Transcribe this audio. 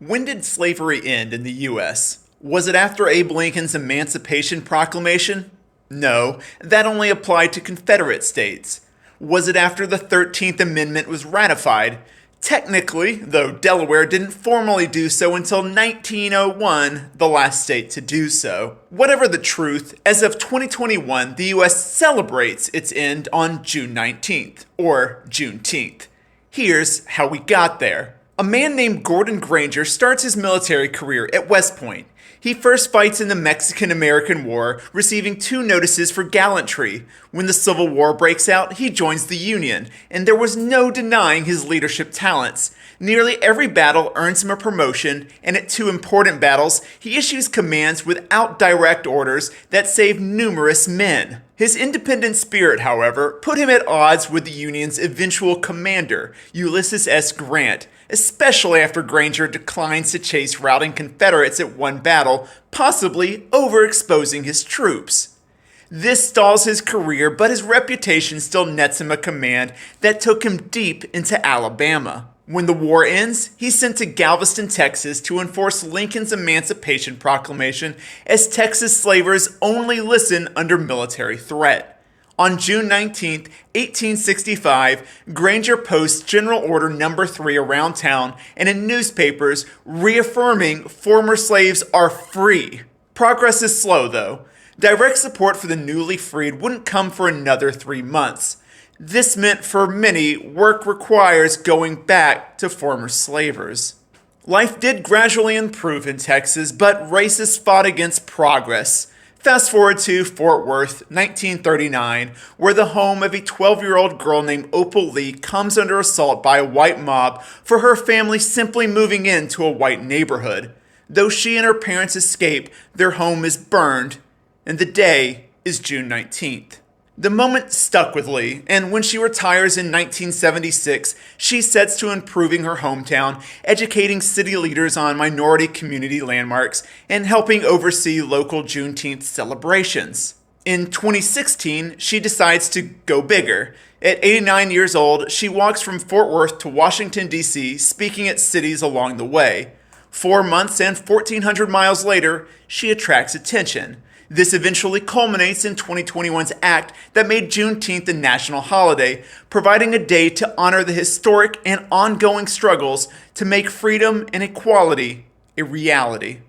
When did slavery end in the U.S.? Was it after Abe Lincoln's Emancipation Proclamation? No, that only applied to Confederate states. Was it after the 13th Amendment was ratified? Technically, though Delaware didn't formally do so until 1901, the last state to do so. Whatever the truth, as of 2021, the U.S. celebrates its end on June 19th, or Juneteenth. Here's how we got there. A man named Gordon Granger starts his military career at West Point. He first fights in the Mexican-American War, receiving 2 notices for gallantry. When the Civil War breaks out, he joins the Union, and there was no denying his leadership talents. Nearly every battle earns him a promotion, and at 2 important battles, he issues commands without direct orders that save numerous men. His independent spirit, however, put him at odds with the Union's eventual commander, Ulysses S. Grant, especially after Granger declines to chase routing Confederates at one battle, possibly overexposing his troops. This stalls his career, but his reputation still nets him a command that took him deep into Alabama. When the war ends, he's sent to Galveston, Texas to enforce Lincoln's Emancipation Proclamation, as Texas slavers only listen under military threat. On June 19, 1865, Granger posts General Order No. 3 around town and in newspapers, reaffirming former slaves are free. Progress is slow, though. Direct support for the newly freed wouldn't come for another 3 months. This meant for many, work requires going back to former slavers. Life did gradually improve in Texas, but racists fought against progress. Fast forward to Fort Worth, 1939, where the home of a 12-year-old girl named Opal Lee comes under assault by a white mob for her family simply moving into a white neighborhood. Though she and her parents escape, their home is burned, and the day is June 19th. The moment stuck with Lee, and when she retires in 1976, she sets to improving her hometown, educating city leaders on minority community landmarks, and helping oversee local Juneteenth celebrations. In 2016, she decides to go bigger. At 89 years old, she walks from Fort Worth to Washington, D.C., speaking at cities along the way. 4 months and 1,400 miles later, she attracts attention. This eventually culminates in 2021's act that made Juneteenth a national holiday, providing a day to honor the historic and ongoing struggles to make freedom and equality a reality.